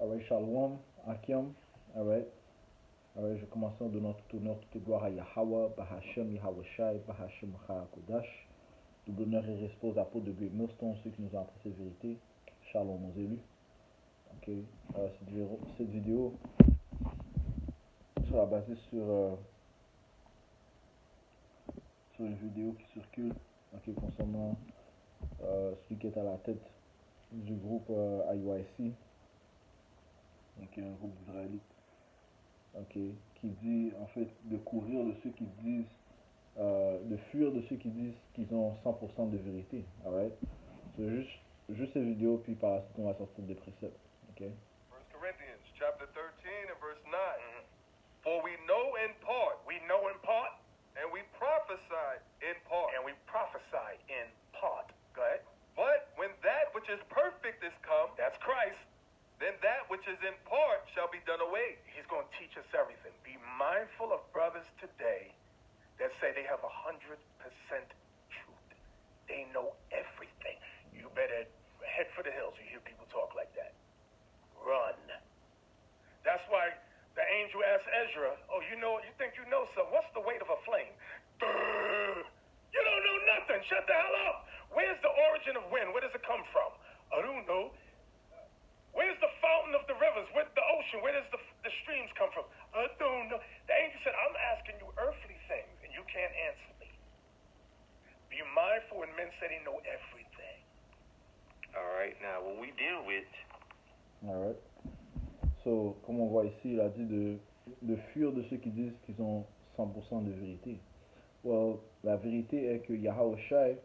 Alright, Shalom, Akim. Alright. Alright, je commence en donnant tout honneur, toute gloire à Yahweh, Bahashem, Yahweh Shai, Bahashem, Kodash. Tout l'honneur et respect aux apôtres de Great Millstone, ceux qui nous ont appris cette vérité. Shalom aux élus. Ok. Cette vidéo sera basée sur une vidéo qui circule concernant celui qui est à la tête du groupe IYC, un groupe israélite, qui dit en fait de courir de ceux qui disent, de fuir de ceux qui disent qu'ils ont 100% de vérité. Alright? C'est juste cette vidéo, puis par la suite on va sortir des préceptes. Ok? 1 Corinthians chapter 13 and verse 9. For we know in part. We know in part. And we prophesy in part. And we prophesy in part. Go ahead. But when that which is perfect is come, that's Christ, then that which is in part shall be done away. He's going to teach us everything. Be mindful of brothers today that say they have 100% truth. They know everything. You better head for the hills. You hear people talk like that. Run. That's why the angel asked Ezra, oh, you think you know something? What's the weight of a flame? You don't know nothing. Shut the hell up. Where's the origin of wind? Where does it come from? I don't know. Where's the fountain of the rivers? Where's the ocean? Where does the streams come from? I don't know. The angel said, I'm asking you earthly things, and you can't answer me. Be mindful when men say they know everything. All right, now when we deal with... All right. So, comme on voit ici, il a dit de fuir de ceux qui disent qu'ils ont 100% de vérité. Well, la vérité est que Yahweh Shai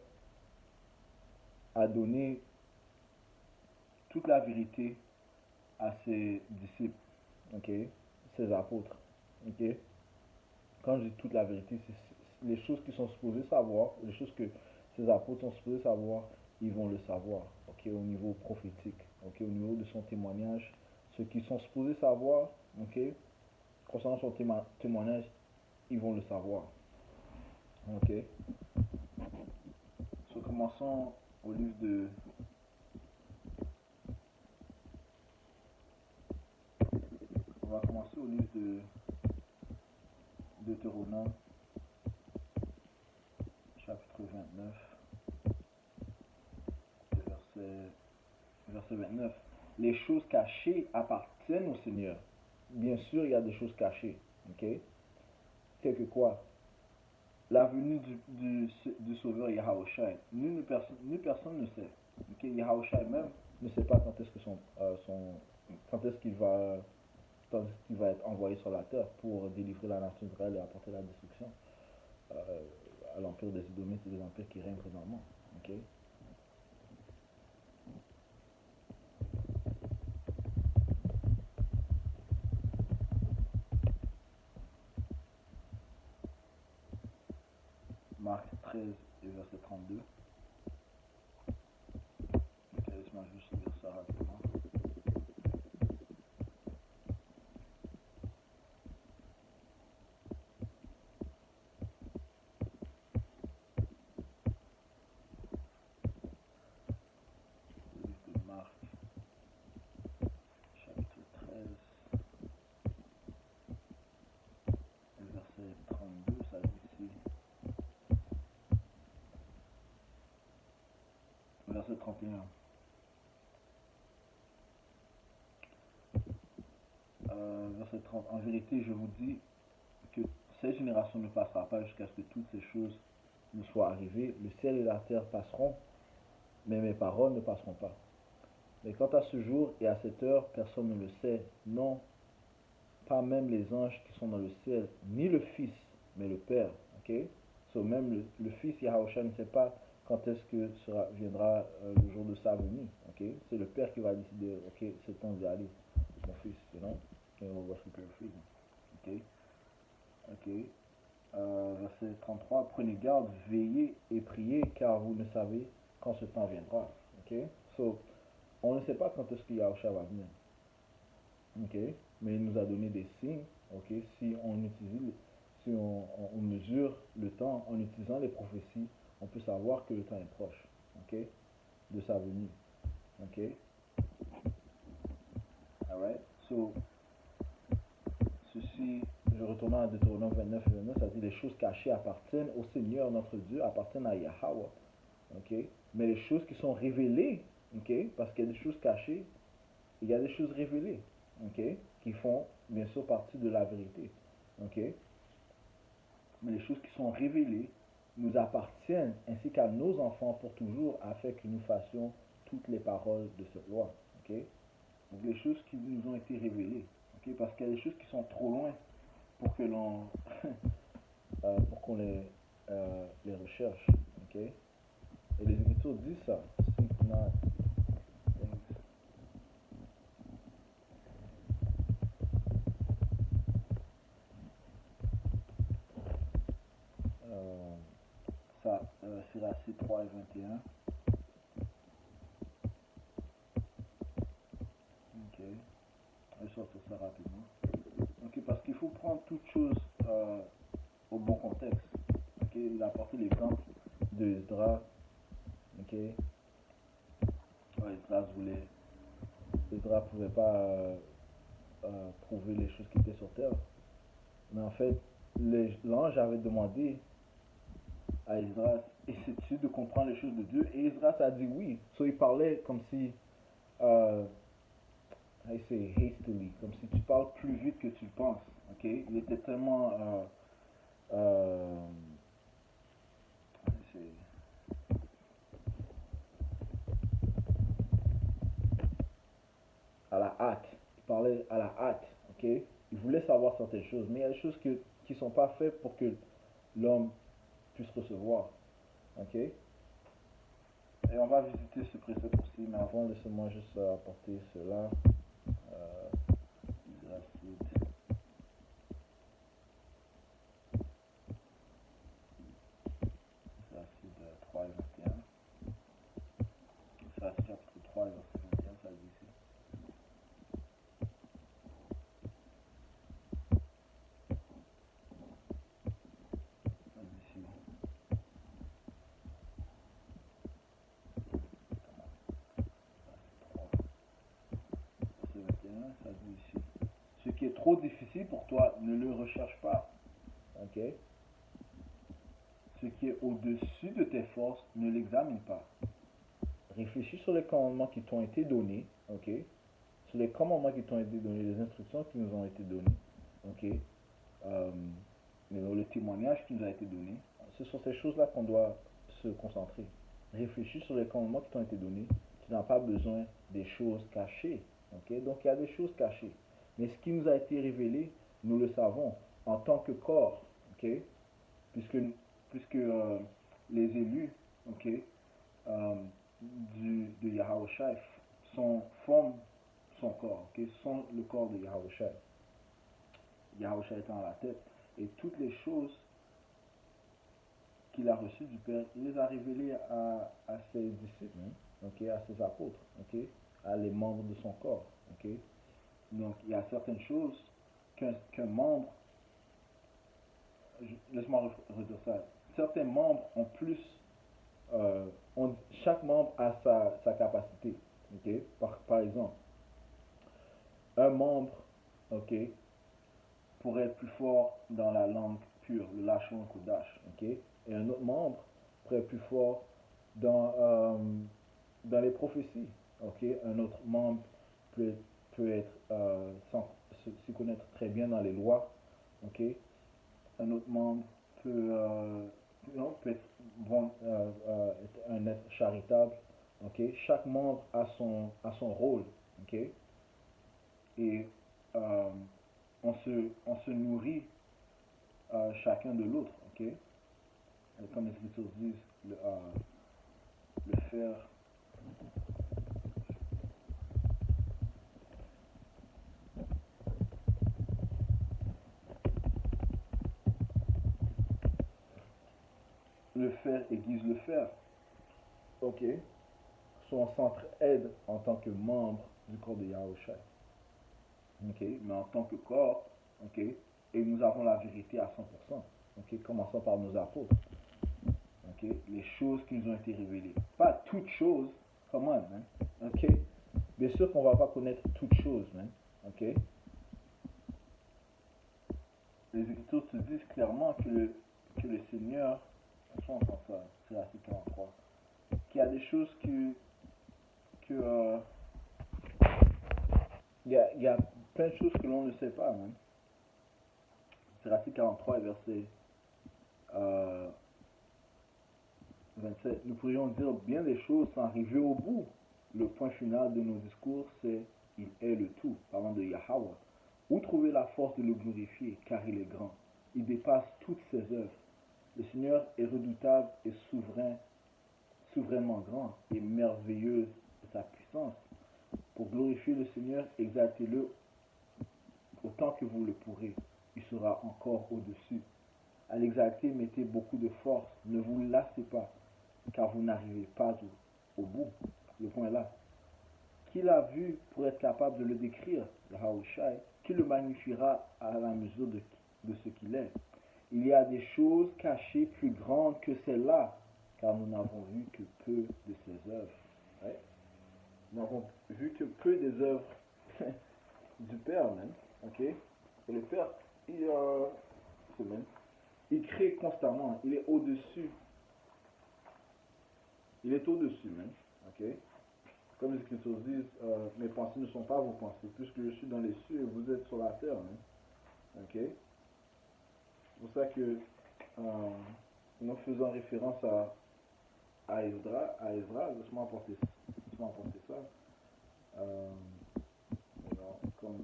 a donné toute la vérité à ses disciples, ses apôtres. Quand je dis toute la vérité, c'est les choses qu'ils sont supposés savoir, les choses que ces apôtres sont supposés savoir, ils vont le savoir, au niveau prophétique, au niveau de son témoignage. Ce qu'ils sont supposés savoir, concernant son témoignage, ils vont le savoir. So, commençons au livre de... On va commencer au livre de Deutéronome, chapitre 29, verset 29. Les choses cachées appartiennent au Seigneur. Bien sûr, il y a des choses cachées. C'est que quoi? La venue du Sauveur Yahweh Shai, nulle personne ne sait. Yahweh Shai même ne sait pas quand est-ce qu'il va être envoyé sur la terre pour délivrer la nation d'Israël et apporter la destruction à l'empire des Édomites et des empires qui règnent présentement. Marc 13 et verset 32. Laisse-moi juste lire ça rapidement. Le livre de Marc, chapitre 13, et verset 32, ça dit ici. Verset 31. Verset 30. En vérité, je vous dis que cette génération ne passera pas jusqu'à ce que toutes ces choses ne soient arrivées. Le ciel et la terre passeront, mais mes paroles ne passeront pas. Mais quant à ce jour et à cette heure, personne ne le sait. Non, pas même les anges qui sont dans le ciel, ni le Fils, mais le Père. So, même le Fils, Yahushua, ne sait pas quand est-ce que viendra le jour de sa venue. C'est le Père qui va décider, c'est temps d'y aller, mon Fils, et on va s'occuper le Fils. Verset 33, prenez garde, veillez et priez, car vous ne savez quand ce temps viendra. So, on ne sait pas quand est-ce que Yahushua va venir. Mais il nous a donné des signes. Si on mesure le temps en utilisant les prophéties, on peut savoir que le temps est proche, de sa venue. Alright? So, ceci, je retourne à Deutéronome 29, ça dit les choses cachées appartiennent au Seigneur notre Dieu, appartiennent à Yahweh. Ok? Mais les choses qui sont révélées, ok? Parce qu'il y a des choses cachées, il y a des choses révélées, ok? Qui font bien sûr partie de la vérité. Ok? Mais les choses qui sont révélées nous appartiennent ainsi qu'à nos enfants pour toujours afin que nous fassions toutes les paroles de cette loi. Ok? Donc les choses qui nous ont été révélées. Ok? Parce qu'il y a des choses qui sont trop loin pour que l'on pour qu'on les recherche. Ok? Et les Écritures disent ça. Seek not things. Ça, c'est la C3 et 21. Ok. Je vais sortir ça rapidement. Ok, parce qu'il faut prendre toute chose au bon contexte. Ok, il a apporté l'exemple de Esdras. Ok. Ouais, Esdras pouvait pas prouver les choses qui étaient sur terre. Mais en fait, l'ange avait demandé à Esdras, essaie-tu de comprendre les choses de Dieu? Et Esdras a dit oui. So il parlait comme si, I say hastily, comme si tu parles plus vite que tu le penses. Ok? Il était tellement à la hâte. Il parlait à la hâte. Ok? Il voulait savoir certaines choses, mais il y a des choses qui ne sont pas faites pour que l'homme puisse recevoir. Ok? Et on va visiter ce précepte aussi, mais avant, laissez-moi juste apporter cela. Racide 3 et 21. C'est Racide chapitre 3 et verset 21, ça dit ici. Ça dit ici. Verset 21, ça dit ici. Ce qui est trop difficile pour toi, ne le recherche pas. Ok? Ce qui est au-dessus de tes forces, ne l'examine pas. Réfléchis sur les commandements qui t'ont été donnés. Ok? Sur les commandements qui t'ont été donnés, les instructions qui nous ont été données. Ok? Le témoignage qui nous a été donné. Ce sont ces choses-là qu'on doit se concentrer. Réfléchis sur les commandements qui t'ont été donnés. Tu n'as pas besoin des choses cachées. Okay? Donc il y a des choses cachées. Mais ce qui nous a été révélé, nous le savons en tant que corps. Okay? Puisque les élus, okay, de Yahushua forment son corps. Okay? Sont le corps de Yahushua. Yahushua étant à la tête. Et toutes les choses qu'il a reçues du Père, il les a révélées à ses disciples, okay, à ses apôtres, okay, à les membres de son corps. Okay. Donc il y a certaines choses qu'un membre, laisse-moi redire ça, certains membres ont plus, chaque membre a sa capacité. Okay. Par exemple, un membre, okay, pourrait être plus fort dans la langue pure, le Lashon Kodash, okay? Et un autre membre pourrait être plus fort dans les prophéties, okay? Un autre membre peut être s'y connaître très bien dans les lois, okay? Un autre membre peut être bon, un être charitable, okay? Chaque membre a son rôle, okay? Et on se nourrit chacun de l'autre, ok? Comme les Écritures disent, le fer. Le fer aiguise le fer, ok? So on s'entraide en tant que membre du corps de Yahushua, ok? Mais en tant que corps, ok? Et nous avons la vérité à 100%, ok? Commençons par nos apôtres. Okay? Les choses qui nous ont été révélées. Pas toutes choses, come on, man. Okay? Bien sûr qu'on ne va pas connaître toutes choses, man. Ok? Les Écritures te disent clairement que le Seigneur, on entend ça, c'est la 43, qu'il y a des choses que il y a plein de choses que l'on ne sait pas, même. C'est la 43 et verset 27. Nous pourrions dire bien des choses sans arriver au bout. Le point final de nos discours, c'est il est le tout, parlant de Yahweh. Où trouver la force de le glorifier, car il est grand. Il dépasse toutes ses œuvres. Le Seigneur est redoutable et souverainement grand et merveilleuse de sa puissance. Pour glorifier le Seigneur, exaltez-le autant que vous le pourrez. Il sera encore au-dessus. À l'exalter, mettez beaucoup de force. Ne vous lassez pas, car vous n'arrivez pas au bout. Le point est là. Qui l'a vu pour être capable de le décrire, le Haoushai, qui le magnifiera à la mesure de ce qu'il est. Il y a des choses cachées plus grandes que celles-là, car nous n'avons vu que peu de ses œuvres. Ouais. Nous n'avons vu que peu des œuvres du Père, même. Ok? Et le Père, il crée constamment, il est au-dessus. Il est au-dessus, même. Ok? Comme les Écritures disent, mes pensées ne sont pas vos pensées, puisque je suis dans les cieux et vous êtes sur la terre. Hein? Ok? C'est pour ça que nous faisons référence à Ezra, laisse-moi apporter ça. Comme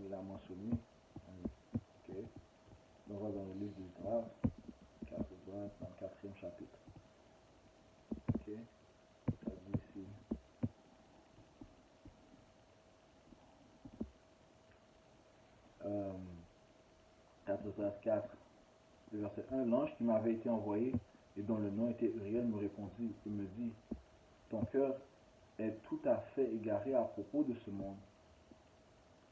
il a mentionné. Ok? On va dans le livre d'Ezra, dans le 4e chapitre. Ok? Ça dit ici. 4, le verset 1, l'ange qui m'avait été envoyé et dont le nom était Uriel me répondit et me dit, ton cœur est tout à fait égaré à propos de ce monde.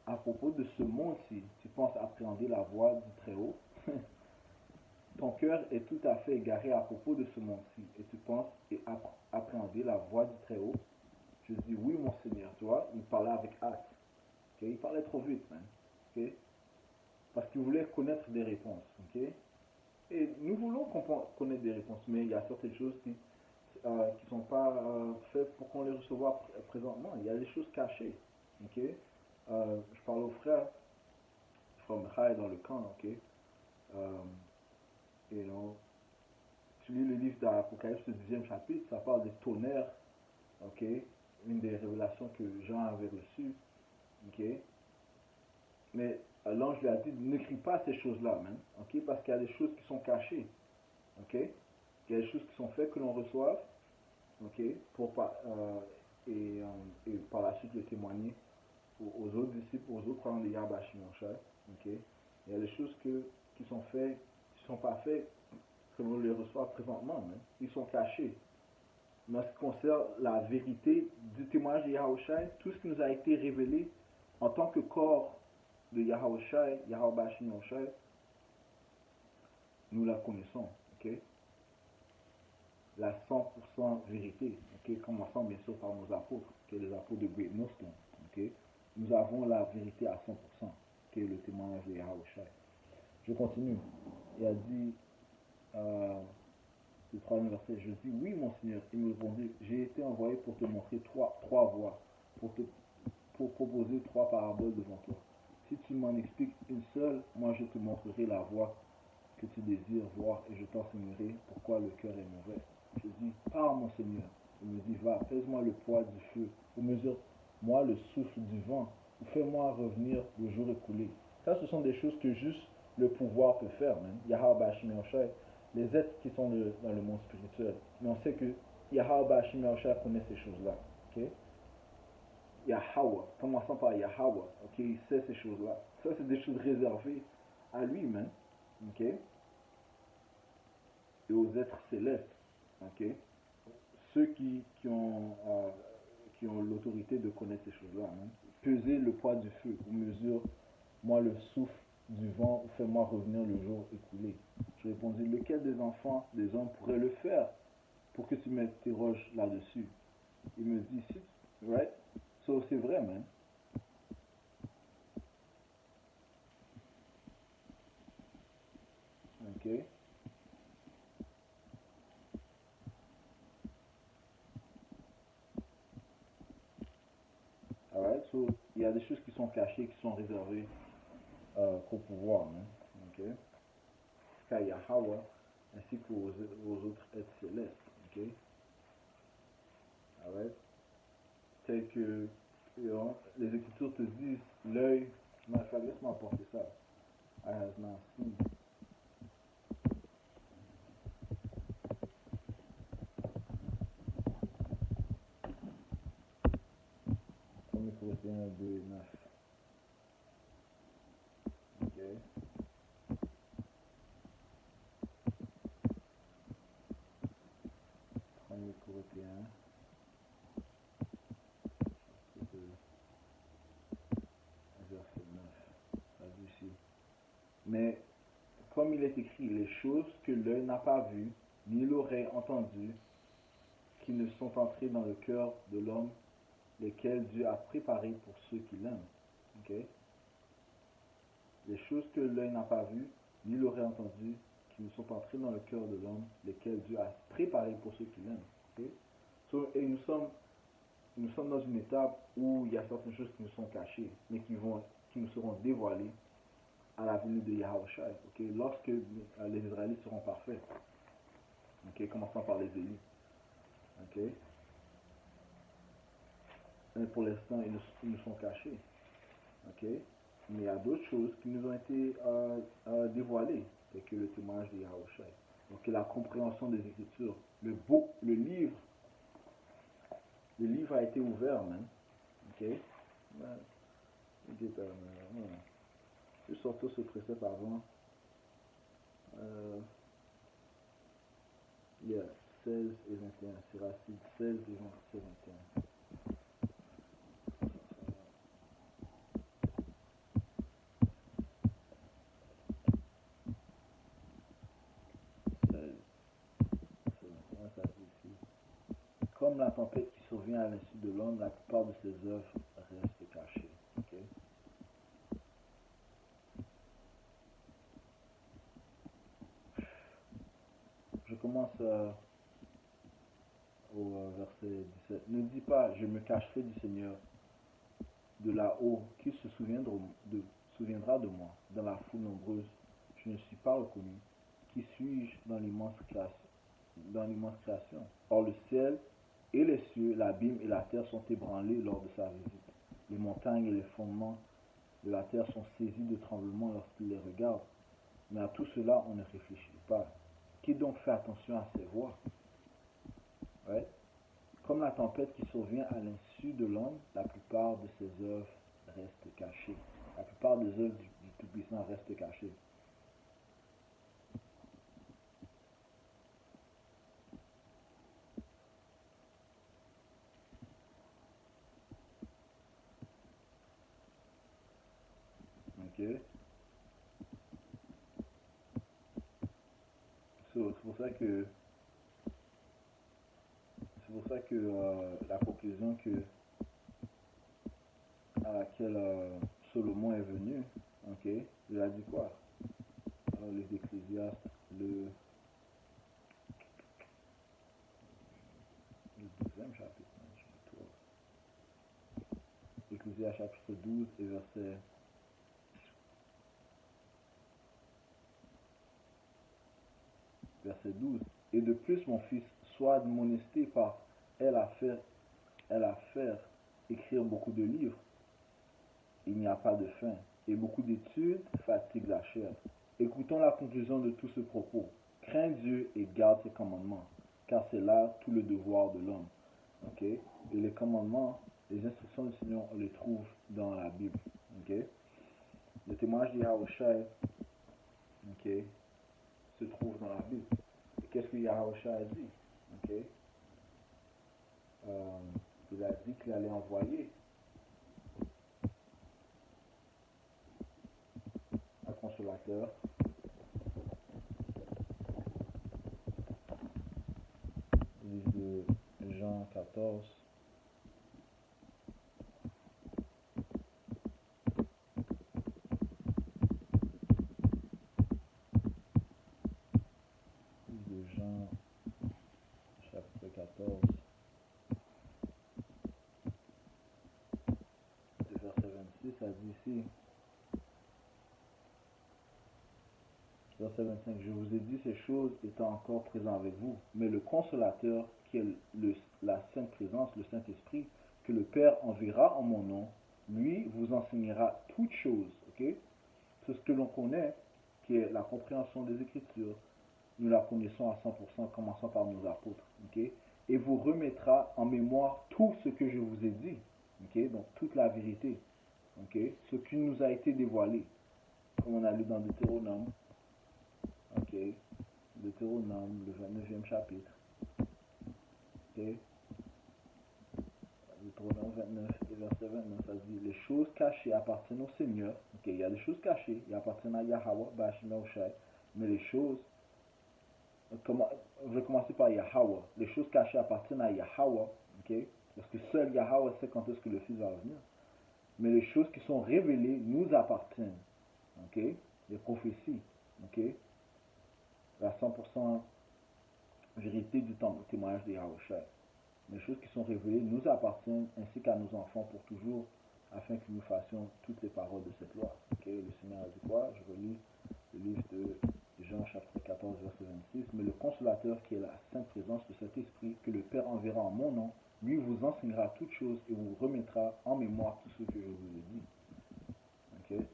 À propos de ce monde-ci, tu penses appréhender la voix du Très-Haut. Ton cœur est tout à fait égaré à propos de ce monde-ci et tu penses appréhender la voix du Très-Haut. Je dis oui mon Seigneur, tu vois, il parlait avec hâte. Okay? Il parlait trop vite, man. Okay? Parce qu'il voulait connaître des réponses. Okay? Et nous voulons connaître des réponses, mais il y a certaines choses qui ne sont pas faites pour qu'on les reçoive présentement. Il y a des choses cachées. Okay? Je parle au frère Michael dans le camp. Okay? Et donc, tu lis le livre d'Apocalypse, le 10e chapitre, ça parle des tonnerres. Okay? Une des révélations que Jean avait reçues. Okay? Mais l'ange lui a dit, n'écris pas ces choses-là, même, okay? Parce qu'il y a des choses qui sont cachées. Okay? Il y a des choses qui sont faites que l'on reçoive, okay? Et par la suite le témoigner aux autres disciples, aux autres croyants de Yahweh Shimon. Okay? Il y a des choses qui sont faites, qui ne sont pas faites, que l'on les reçoit présentement, même. Ils sont cachés. Mais en ce qui concerne la vérité du témoignage de Yahushua, tout ce qui nous a été révélé en tant que corps de Yahushua, Yahweh Shimon, nous la connaissons. Okay? La 100% vérité, okay? Commençant bien sûr par nos apôtres, okay? Les apôtres de Great Millstone. Okay? Nous avons la vérité à 100%, qui est le témoignage de Yahushua. Je continue. Il a dit, le 3e verset, je dis, oui mon Seigneur. Il me répondit, j'ai été envoyé pour te montrer trois voies, pour proposer 3 paraboles devant toi. Si tu m'en expliques une seule, moi je te montrerai la voie que tu désires voir et je t'enseignerai pourquoi le cœur est mauvais. Je dis, parle mon Seigneur. Il me dit, va, pèse-moi le poids du feu, ou mesure-moi le souffle du vent, ou fais-moi revenir le jour écoulé. Ça, ce sont des choses que juste le pouvoir peut faire, même. Yahweh Bashim Yahushua, les êtres qui sont dans le monde spirituel. Mais on sait que Yahweh Bashim Yahushua connaît ces choses-là. Okay? Yahweh, commençant par Yahweh, okay? Il sait ces choses-là. Ça, c'est des choses réservées à lui-même. Okay? Et aux êtres célestes, okay? Ceux qui ont l'autorité de connaître ces choses-là. Hein? Peser le poids du feu, ou mesure-moi le souffle du vent, ou fais-moi revenir le jour écoulé. Je répondis, lequel des enfants des hommes pourrait le faire pour que tu m'interroges là-dessus? Il me dit, right? So, c'est vrai, man. so, il y a des choses qui sont cachées, qui sont réservées qu'au pouvoir. Hein? Ok? Qu'à Yahweh, ainsi qu'aux autres êtres célestes. Ok? Alright? Tel que les Écritures te disent, l'œil, laisse-moi apporter ça. I have not seen. 1 Corinthiens 2, 9. Ok. 1 Corinthiens, verset 9. Ça dit ici. Mais, comme il est écrit, les choses que l'œil n'a pas vues, ni l'oreille entendues, qui ne sont entrées dans le cœur de l'homme, lesquelles Dieu a préparées pour ceux qui l'aiment. Ok? Les choses que l'œil n'a pas vues, ni l'oreille entendues, qui ne sont entrées dans le cœur de l'homme, lesquelles Dieu a préparées pour ceux qui l'aiment. Okay? So, et nous sommes dans une étape où il y a certaines choses qui nous sont cachées, mais qui nous seront dévoilées à la venue de Yahushua. Okay? Lorsque les Israélites seront parfaits. Okay? Commençant par les élus. Okay? Mais pour l'instant, ils nous sont cachés. Okay? Mais il y a d'autres choses qui nous ont été dévoilées, telles que le témoignage de Yahushua. Donc la compréhension des Écritures. Le livre a été ouvert, man. Ok? Je vais sortir ce précepte avant. Il y a 16 et 21. C'est Racine 16 et 21. Comme la tempête qui survient à l'insu de l'homme, la plupart de ses œuvres restent cachées. Okay? Je commence au verset 17. Ne dis pas, je me cacherai du Seigneur de là-haut, qui se souviendra de moi. Dans la foule nombreuse, je ne suis pas reconnu. Qui suis-je dans l'immense création? Or le ciel et les cieux, l'abîme et la terre sont ébranlés lors de sa visite. Les montagnes et les fondements de la terre sont saisis de tremblements lorsqu'il les regarde. Mais à tout cela, on ne réfléchit pas. Qui donc fait attention à ses voix? Ouais. Comme la tempête qui survient à l'insu de l'homme, la plupart de ses œuvres restent cachées. La plupart des œuvres du Tout-Puissant restent cachées. Ok. C'est pour ça que la conclusion à laquelle Solomon est venu, ok, il a dit quoi? Les Ecclésiastes, le 12e chapitre, Ecclésiastes chapitre 12 et verset 12. Et de plus, mon fils, sois admonesté par elle à faire écrire beaucoup de livres. Il n'y a pas de fin. Et beaucoup d'études fatiguent la chair. Écoutons la conclusion de tout ce propos. Crains Dieu et garde ses commandements, car c'est là tout le devoir de l'homme. Ok? Et les commandements, les instructions du Seigneur, on les trouve dans la Bible. Ok? Le témoignage de Yahushua, ok, se trouve dans la Bible. Et qu'est-ce que Yahushua a dit? Ok? Il a dit qu'il allait envoyer un consolateur. Livre de Jean 14. Livre de Jean, chapitre 14. ici. Verset 25, je vous ai dit ces choses étant encore présent avec vous, mais le consolateur, qui est la sainte présence, le Saint-Esprit, que le Père enverra en mon nom, lui vous enseignera toutes choses, ok? Tout ce que l'on connaît, qui est la compréhension des Écritures, nous la connaissons à 100%, commençant par nos apôtres, ok? Et vous remettra en mémoire tout ce que je vous ai dit, ok? Donc toute la vérité, ok? Ce qui nous a été dévoilé, comme on a lu dans Deutéronome, ok? Deutéronome, le 29e chapitre, ok? Deutéronome 29 et verset 29, ça dit, les choses cachées appartiennent au Seigneur, ok? Il y a des choses cachées, ils appartiennent à Yahweh, Bashim Yahushai, mais les choses, je vais commencer par Yahweh, les choses cachées appartiennent à Yahweh, ok? Parce que seul Yahweh sait quand est-ce que le Fils va revenir, mais les choses qui sont révélées nous appartiennent, ok? Les prophéties, ok? La 100% vérité du témoignage de Yahushua. Les choses qui sont révélées nous appartiennent ainsi qu'à nos enfants pour toujours, afin que nous fassions toutes les paroles de cette loi. Okay? Le Seigneur a dit quoi? Je relis le livre de Jean chapitre 14 verset 26. Mais le consolateur qui est la sainte présence de cet esprit que le Père enverra en mon nom, lui vous enseignera toutes choses et vous remettra en mémoire tout ce que je vous ai dit. Okay?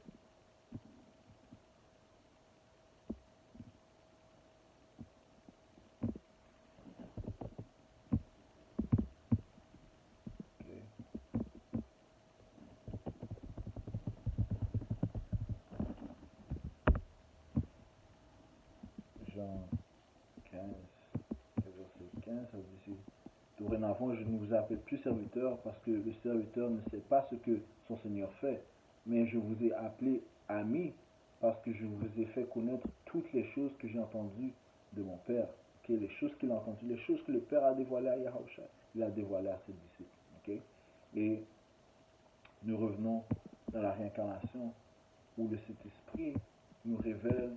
Jean 15, verset 15, ça dit ici, dorénavant, je ne vous appelle plus serviteur parce que le serviteur ne sait pas ce que son Seigneur fait, mais je vous ai appelé ami parce que je vous ai fait connaître toutes les choses que j'ai entendues de mon Père. Okay? Les choses qu'il a entendues, les choses que le Père a dévoilées à Yahushua, il a dévoilées à ses disciples. Okay? Et nous revenons dans la réincarnation où le Saint-Esprit nous révèle,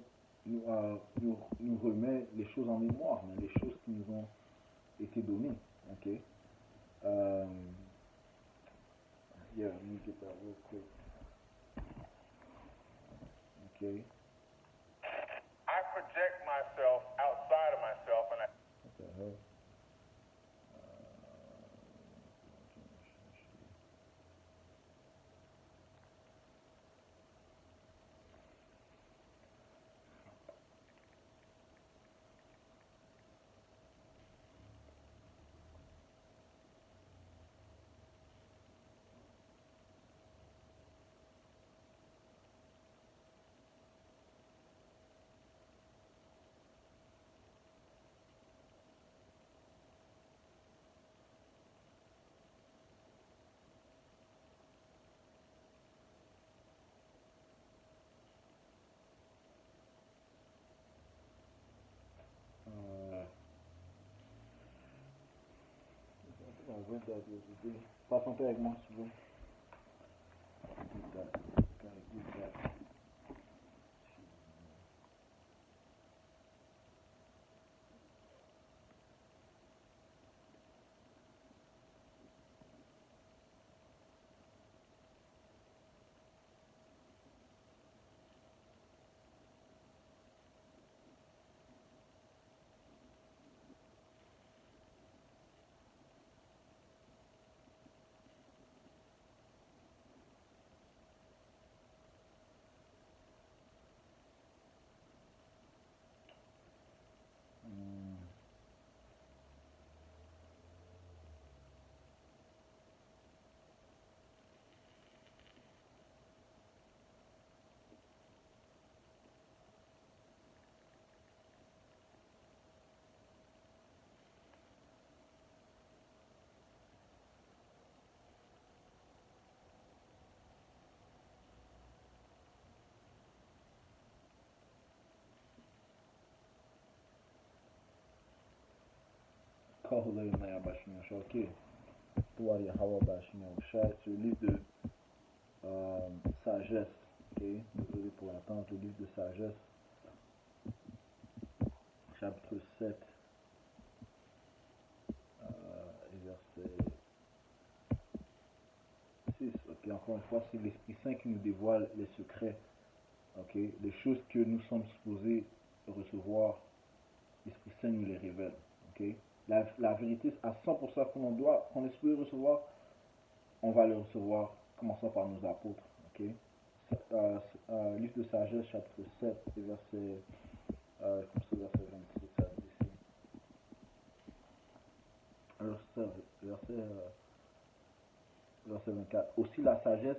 nous remet les choses en mémoire, mais les choses qui nous ont été données. Okay? Yeah, let me get that real quick. Okay. I project myself outside of myself, and I. What the hell? On va dire pas ton père avec moi, s'il vous plaît. Kohler Maya Bashim Yahushua. Ok. Toi, Yahweh Bashim Yahushua. C'est le livre de sagesse. Ok. Désolé pour l'attente. Le livre de sagesse. Chapitre 7. Et verset 6. Ok. Ok, encore une fois, c'est l'Esprit Saint qui nous dévoile les secrets. Ok, les choses que nous sommes supposés recevoir, l'Esprit Saint nous les révèle. Ok, la vérité à 100% qu'on est supposé recevoir, on va le recevoir, commençant par nos apôtres. Ok, livre de sagesse, chapitre 7, et verset, verset 26, ça dit ici. Verset 24. Aussi la sagesse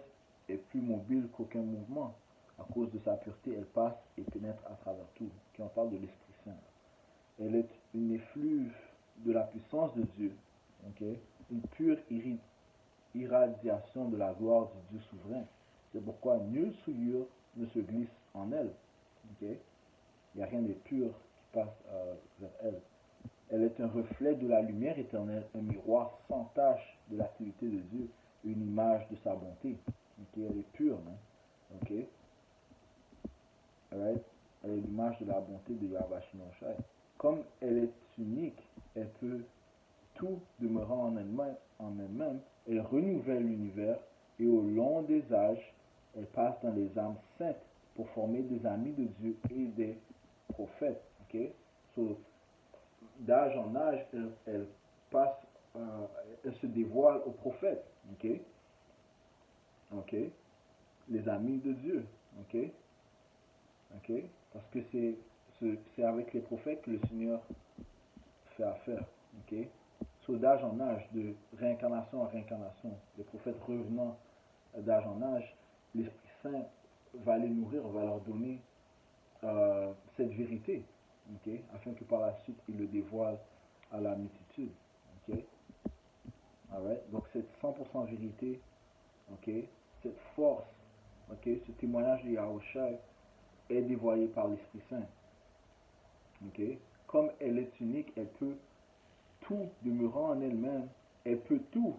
est plus mobile qu'aucun mouvement. À cause de sa pureté, elle passe et pénètre à travers tout. Qui on parle de l'Esprit Saint. Elle est une effluve de la puissance de Dieu. Okay? Une pure irradiation de la gloire du Dieu souverain. C'est pourquoi nulle souillure ne se glisse en elle. Okay? Il n'y a rien de pur qui passe vers elle. Elle est un reflet de la lumière éternelle, un miroir sans tache de l'activité de Dieu, une image de sa bonté. Okay? Elle est pure. Hein? Okay? Right? Elle est l'image de la bonté de Yahweh Shai. Comme elle est unique, elle peut tout demeurant en elle-même, elle renouvelle l'univers et au long des âges, elle passe dans les âmes saintes pour former des amis de Dieu et des prophètes. Okay? So, d'âge en âge, elle passe, elle se dévoile aux prophètes. Okay? Okay? Les amis de Dieu. Okay? Okay? Parce que c'est avec les prophètes que le Seigneur fait affaire. Okay? So, d'âge en âge, de réincarnation en réincarnation, les prophètes revenant d'âge en âge, l'Esprit Saint va les nourrir, va leur donner cette vérité, okay? Afin que par la suite, il le dévoile à la multitude. Okay? Alright? Donc, cette 100% vérité, okay? Cette force, okay? Ce témoignage de Yahushua est dévoilé par l'Esprit Saint. Okay? Comme elle est unique, elle peut tout demeurant en elle-même, elle peut tout,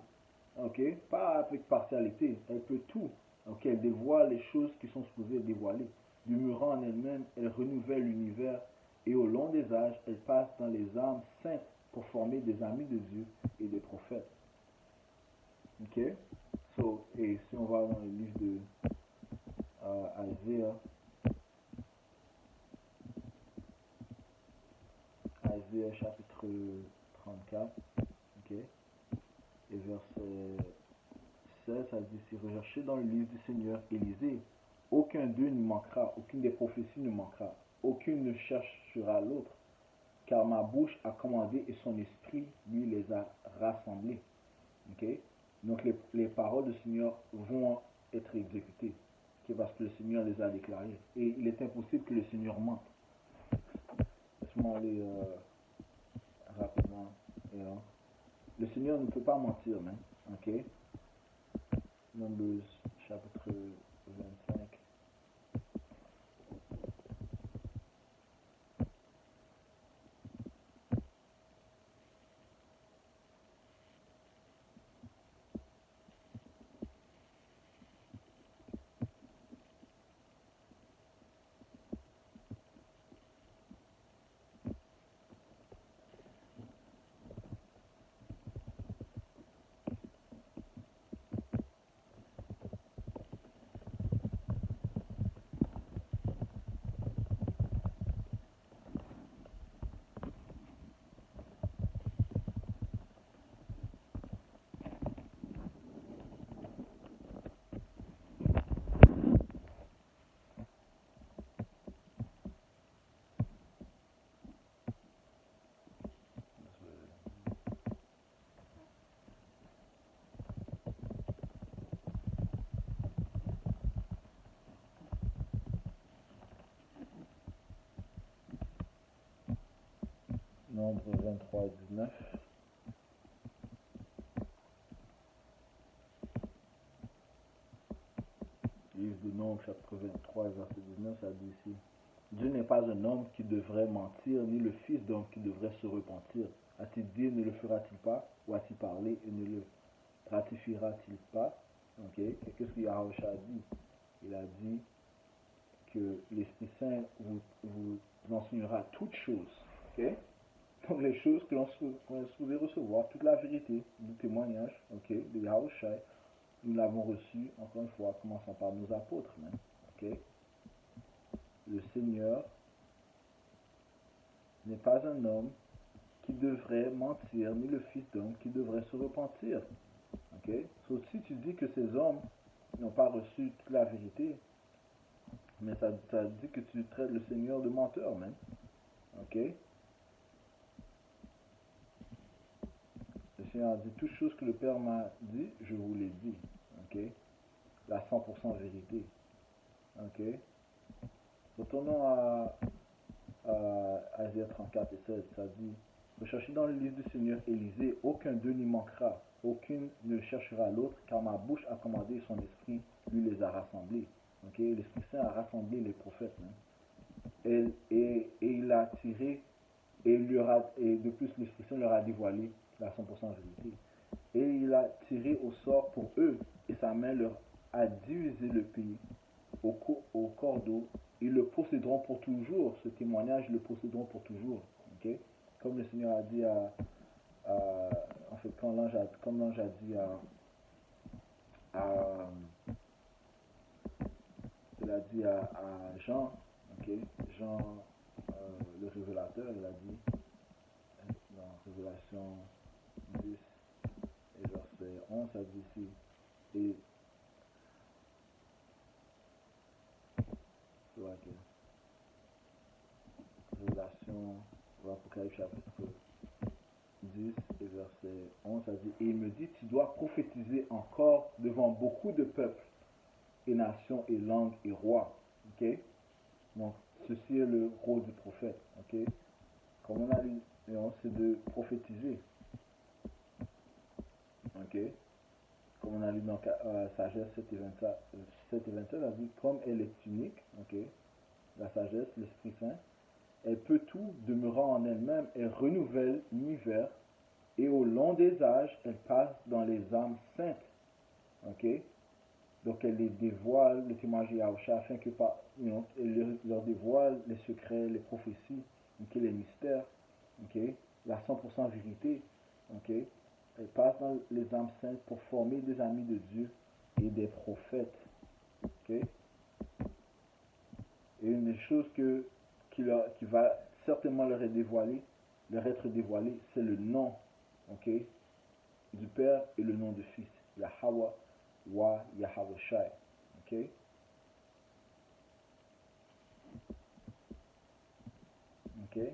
okay? Pas avec partialité, elle peut tout. Okay? Elle dévoile les choses qui sont supposées dévoiler. Demeurant en elle-même, elle renouvelle l'univers et au long des âges, elle passe dans les âmes saintes pour former des amis de Dieu et des prophètes. Ok? So, et si on va dans le livre de Isaiah chapitre 34, ok? Et verset 16, ça dit, si recherché dans le livre du Seigneur Élisée, aucun d'eux ne manquera, aucune des prophéties ne manquera, aucune ne cherchera l'autre, car ma bouche a commandé et son esprit, lui, les a rassemblés. Okay? Donc les paroles du Seigneur vont être exécutées, okay? Parce que le Seigneur les a déclarées. Et il est impossible que le Seigneur mente. Laisse-moi aller rapidement. Le Seigneur ne peut pas mentir, hein? Okay? Numbers chapitre 25. Nombre 23 et 19. Livre de Nombre, chapitre 23 et verset 19, ça dit ici. Dieu n'est pas un homme qui devrait mentir, ni le fils d'homme qui devrait se repentir. A-t-il dit, ne le fera-t-il pas? Ou a-t-il parlé et ne le ratifiera-t-il pas? Okay. Et qu'est-ce que Yahushua a dit? Il a dit que l'Esprit Saint vous enseignera toutes choses. Okay? Donc les choses que l'on est supposé recevoir, toute la vérité du témoignage, okay, de Yahushua, nous l'avons reçu, encore une fois, commençons par nos apôtres, même. Ok? Le Seigneur n'est pas un homme qui devrait mentir, ni le Fils d'homme qui devrait se repentir. Ok? So, si tu dis que ces hommes n'ont pas reçu toute la vérité, mais ça dit que tu traites le Seigneur de menteur, même. Ok? Le Seigneur a dit, toutes choses que le Père m'a dit, je vous l'ai dit. Ok? La 100% vérité. Ok? Retournons à Isaïe 34 et 16, ça dit, recherchez dans le livre du Seigneur Élisée, aucun d'eux n'y manquera, aucune ne cherchera l'autre, car ma bouche a commandé et son esprit lui les a rassemblés. Ok? L'Esprit Saint a rassemblé les prophètes. Hein? Et il a tiré, et de plus l'Esprit Saint leur a dévoilé la 100% vérité. Et il a tiré au sort pour eux, et sa main leur a divisé le pays au cordeau. Ils le posséderont pour toujours. Ce témoignage, ils le posséderont pour toujours. Okay? Comme le Seigneur a dit en fait, comme l'ange a dit il a dit à Jean, okay? Jean, le révélateur, il a dit, dans Révélation 10 et verset 11, ça dit ici, et Révélation, Apocalypse chapitre 10 et verset 11, ça dit, et il me dit, tu dois prophétiser encore devant beaucoup de peuples et nations et langues et rois. Ok? Donc, ceci est le rôle du prophète. Ok? Comme on a lu, c'est de prophétiser. Ok? Comme on a lu dans Sagesse 7 et 27, elle a dit, comme elle est unique, ok? La sagesse, l'Esprit Saint, elle peut tout, demeurant en elle-même, elle renouvelle l'univers, et au long des âges, elle passe dans les âmes saintes. Ok? Donc elle les dévoile, le témoignage de Yahushua, afin que elle leur dévoile les secrets, les prophéties, okay, les mystères, okay, la 100% vérité. Okay? Elle passe dans les âmes saintes pour former des amis de Dieu et des prophètes. Okay? Et une des choses qui va certainement leur être dévoilée, c'est le nom, okay, du Père et le nom du Fils, Yahweh wa Yahawashi. Okay? Okay?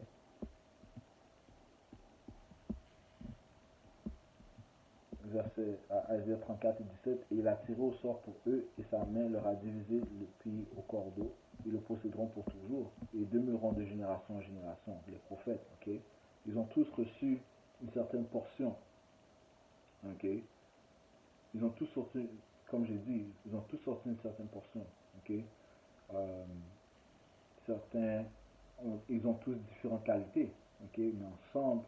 Verset Isaïe 34 et 17, et il a tiré au sort pour eux, et sa main leur a divisé le pays au cordeau, ils le posséderont pour toujours, et demeureront de génération en génération, les prophètes, ok? Ils ont tous reçu une certaine portion, ok? Ils ont tous sorti, comme j'ai dit, ils ont tous sorti une certaine portion, ok? Certains, ils ont tous différentes qualités, ok? Mais ensemble,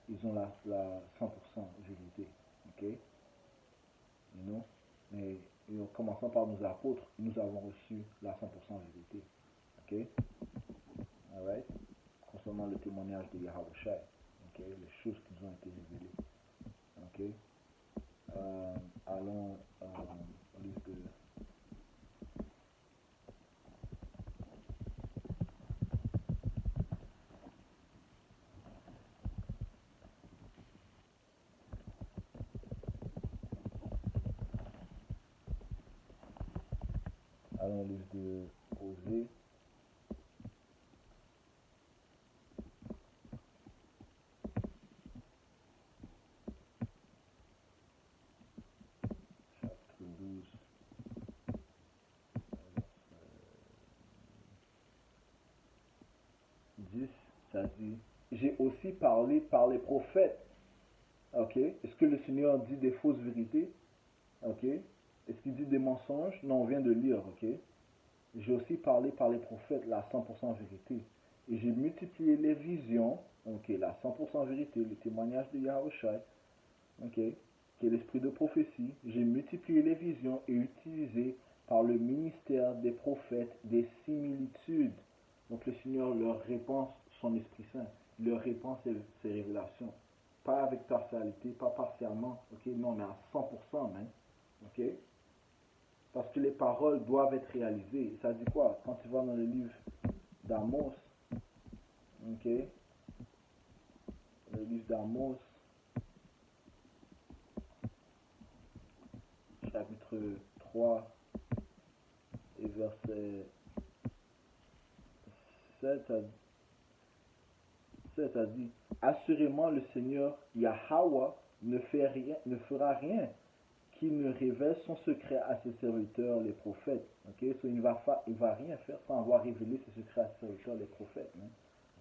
ils ont la 100% vérité, ok? Non, mais en commençant par nos apôtres, nous avons reçu la 100% vérité. Ok? Alright? Concernant le témoignage de Yahawashi. Ok? Les choses qui nous ont été révélées. Ok? Allons au livre de. Allons au livre de Osée. Chapitre 12. 10, ça dit, j'ai aussi parlé par les prophètes. Ok? Est-ce que le Seigneur dit des fausses vérités? Ok? Est-ce qu'il dit des mensonges? Non, on vient de lire, ok? J'ai aussi parlé par les prophètes la 100% vérité. Et j'ai multiplié les visions, ok, la 100% vérité, le témoignage de Yahushua, ok, qui est l'esprit de prophétie. J'ai multiplié les visions et utilisé par le ministère des prophètes des similitudes. Donc le Seigneur leur répand son Esprit Saint, leur répand ses révélations. Pas avec partialité, pas partiellement, ok, non, mais à 100% même. Ok? Parce que les paroles doivent être réalisées. Ça dit quoi? Quand tu vas dans le livre d'Amos, ok? Le livre d'Amos, chapitre 3 et verset 7 a dit, assurément le Seigneur Yahweh ne fera rien qui ne révèle son secret à ses serviteurs, les prophètes. Okay? So, il ne va rien faire sans avoir révélé ses secrets à ses serviteurs, les prophètes. Hein?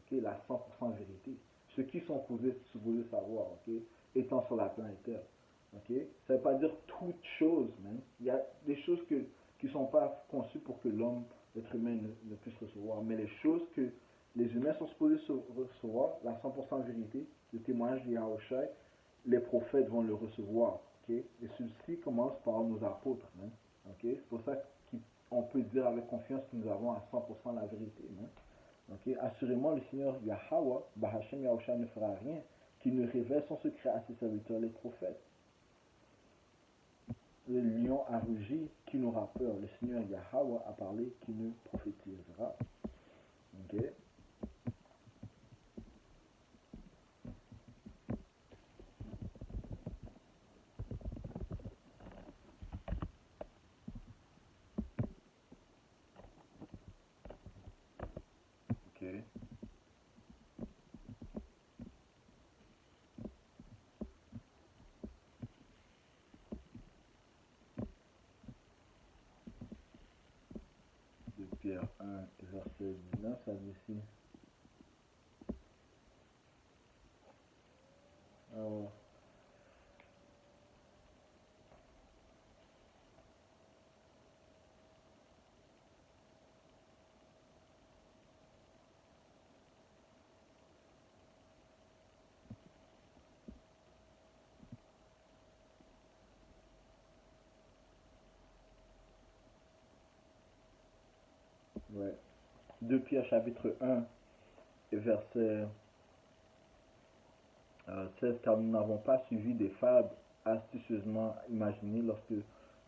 Okay? La 100% vérité. Ceux qui sont supposés savoir, okay? Étant sur la planète Terre. Okay? Ça ne veut pas dire toutes choses. Hein? Il y a des choses qui ne sont pas conçues pour que l'homme, l'être humain, ne puisse recevoir. Mais les choses que les humains sont supposés recevoir, la 100% vérité, le témoignage de Yahushua, les prophètes vont le recevoir. Okay? Et ceci commence par nos apôtres. Hein? Okay? C'est pour ça qu'on peut dire avec confiance que nous avons à 100% la vérité. Hein? Okay? Assurément, le Seigneur Yahweh, Bahashem Yahushua ne fera rien qui ne révèle son secret à ses serviteurs, les prophètes. Le lion a rugi, qui n'aura peur? Le Seigneur Yahweh a parlé, qui ne prophétisera. Okay? Okay. De Pierre 1, verset 19, ça dit ici. Alors, ouais. 2 Pierre chapitre 1 et verset 16, car nous n'avons pas suivi des fables astucieusement imaginées lorsque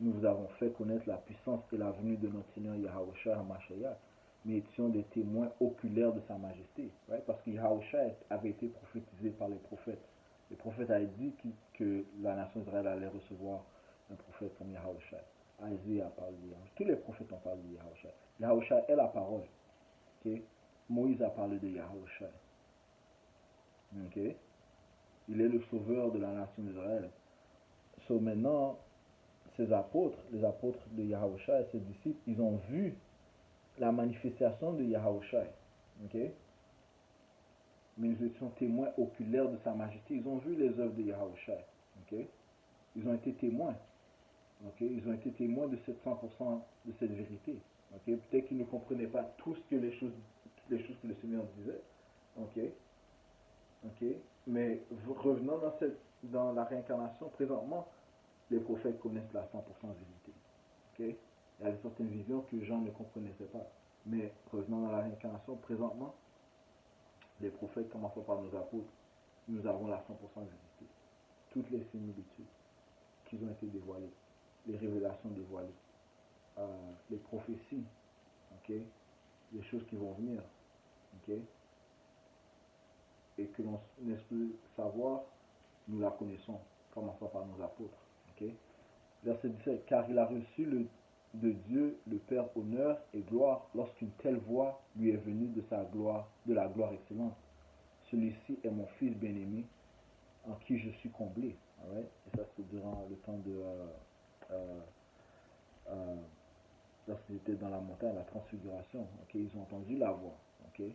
nous vous avons fait connaître la puissance et la venue de notre Seigneur Yahushua HaMashiach, mais étions des témoins oculaires de sa majesté. Right? Parce que Yahushua avait été prophétisé par les prophètes. Les prophètes avaient dit que la nation d'Israël allait recevoir un prophète comme Yahushua. Isaïe a parlé de Yahushua. Tous les prophètes ont parlé de Yahushua. Yahushua est la parole. Okay? Moïse a parlé de Yahushua. Okay? Il est le sauveur de la nation d'Israël. So maintenant, ces apôtres, les apôtres de Yahushua et ses disciples, ils ont vu la manifestation de Yahushua. Okay? Mais ils étaient témoins oculaires de sa majesté. Ils ont vu les œuvres de Yahushua. Okay? Ils ont été témoins. Okay? Ils ont été témoins de cette 100% de cette vérité. Okay? Peut-être qu'ils ne comprenaient pas toutes les choses que le Seigneur disait. Okay? Okay? Mais revenons dans la réincarnation, présentement, les prophètes connaissent la 100% vérité. Okay? Il y avait certaines visions que les gens ne comprenaient pas. Mais revenons dans la réincarnation, présentement, les prophètes, commençant par nos apôtres, nous avons la 100% vérité. Toutes les similitudes qui ont été dévoilées, les révélations dévoilées, les prophéties, okay? Les choses qui vont venir, okay? Et que l'on espère savoir, nous la connaissons, commençant par nos apôtres. Okay? Verset 17, car il a reçu de Dieu le Père honneur et gloire lorsqu'une telle voix lui est venue de la gloire excellente. Celui-ci est mon fils bien-aimé en qui je suis comblé. Right? Et ça c'est durant le temps de lorsqu'ils étaient dans la montagne, la transfiguration. Okay? Ils ont entendu la voix. Okay?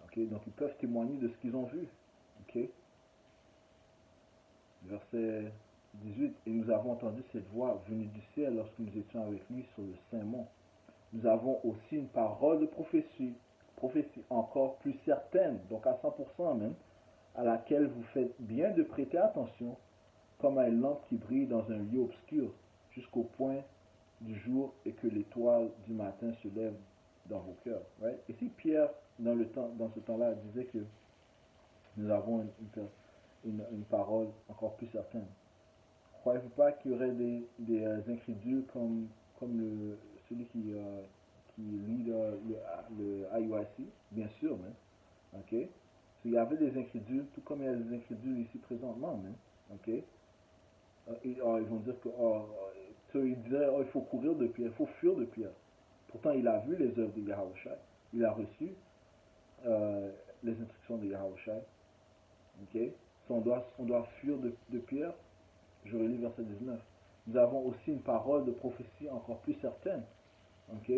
Okay? Donc ils peuvent témoigner de ce qu'ils ont vu. Okay? Verset 18, et nous avons entendu cette voix venue du ciel lorsque nous étions avec lui sur le Saint-Mont. Nous avons aussi une parole de prophétie encore plus certaine, donc à 100% même, à laquelle vous faites bien de prêter attention, comme à une lampe qui brille dans un lieu obscur, jusqu'au point du jour et que l'étoile du matin se lève dans vos cœurs. Right? Et si Pierre, dans ce temps-là, disait que nous avons une parole encore plus certaine, croyez-vous pas qu'il y aurait des incrédules comme celui qui lit le IUIC? Bien sûr, man. Ok? So, il y avait des incrédules, tout comme il y a des incrédules ici présentement, man. Ok? Ils vont dire que, ils diraient, il faut courir de Pierre, il faut fuir de Pierre. Pourtant, il a vu les œuvres de Yahushua. Il a reçu les instructions de Yahushua. Ok? So, on doit fuir de Pierre. Je relis verset 19. Nous avons aussi une parole de prophétie encore plus certaine. Ok?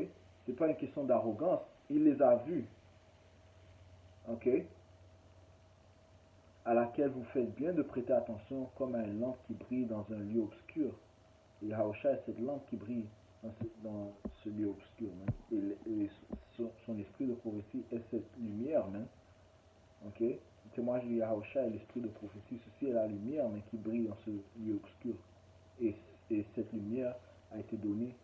C'est pas une question d'arrogance. Il les a vus. Ok? À laquelle vous faites bien de prêter attention comme à une lampe qui brille dans un lieu obscur. Et Yahushua est cette lampe qui brille dans ce lieu obscur. Et son esprit de prophétie est cette lumière. Même. Ok? Le témoignage de Yahushua est l'esprit de prophétie. Ceci est la lumière mais qui brille dans ce lieu obscur. Et cette lumière a été donnée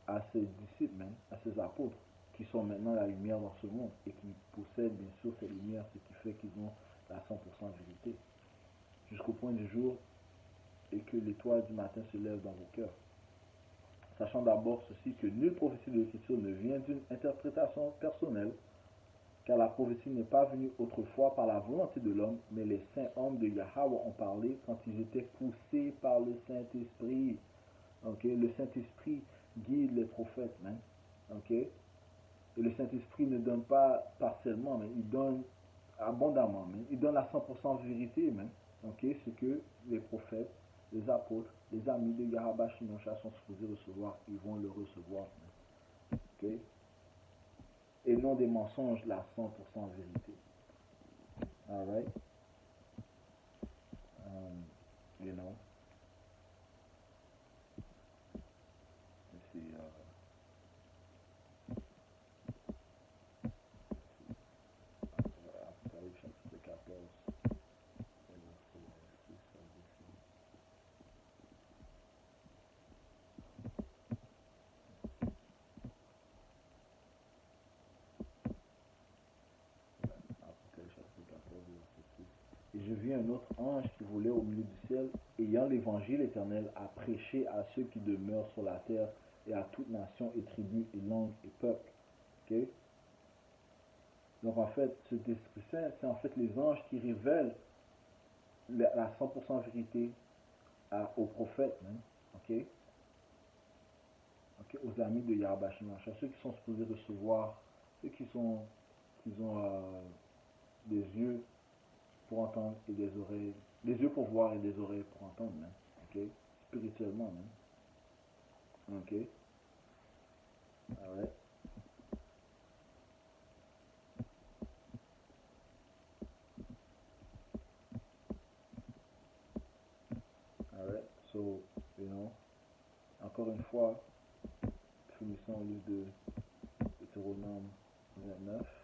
à ses disciples, même, à ses apôtres, qui sont maintenant la lumière dans ce monde et qui possèdent bien sûr cette lumière, ce qui fait qu'ils ont la 100% vérité. Jusqu'au point du jour et que l'étoile du matin se lève dans vos cœurs. Sachant d'abord ceci, que nulle prophétie de l'Écriture ne vient d'une interprétation personnelle, car la prophétie n'est pas venue autrefois par la volonté de l'homme, mais les saints hommes de Yahweh ont parlé quand ils étaient poussés par le Saint-Esprit. Okay? Le Saint-Esprit guide les prophètes. Hein? Okay? Et le Saint-Esprit ne donne pas partiellement, mais il donne abondamment. Mais il donne la 100% vérité. Okay? Ce que les prophètes, les apôtres, les amis de Yahweh Shinosha sont supposés recevoir, ils vont le recevoir. Okay? Et non des mensonges, la 100% vérité. Alright? You know? C'est Apocalypse chapitre 14. Et je vis un autre ange qui volait au milieu du ciel, ayant l'évangile éternel à prêcher à ceux qui demeurent sur la terre et à toute nation et tribu et langue et peuple. Okay? Donc en fait, cet Esprit Saint, c'est en fait les anges qui révèlent la 100% vérité aux prophètes, okay? Okay? Aux amis de Yahweh Shemasha, ceux qui sont supposés recevoir, ceux qui ont des yeux pour entendre et des oreilles, des yeux pour voir et des oreilles pour entendre, okay? Spirituellement, ok? Alright. Alright, so, you know, encore une fois, finissons au livre de Deutéronome 29.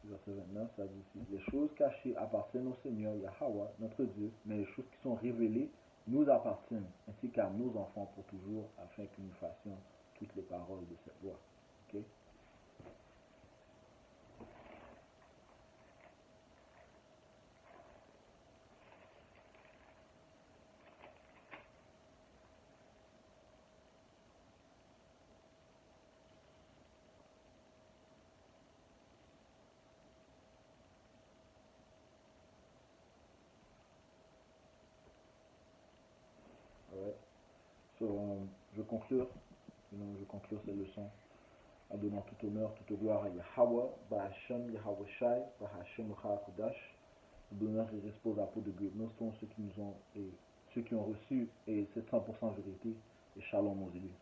Verset 29, ça dit ici, les choses cachées appartiennent au Seigneur Yahweh, notre Dieu, mais les choses qui sont révélées nous appartiennent, ainsi qu'à nos enfants pour toujours, afin que nous fassions toutes les paroles de cette loi. Okay? Alright. So, je conclure cette leçon en donnant tout honneur, toute gloire à Yahweh, Bahashem Yahweh Shai, Bahashem Kodash. L'honneur et respect aux apôtres de Gudnoston, ceux qui ont reçu et cette 100% vérité, et Shalom aux élus.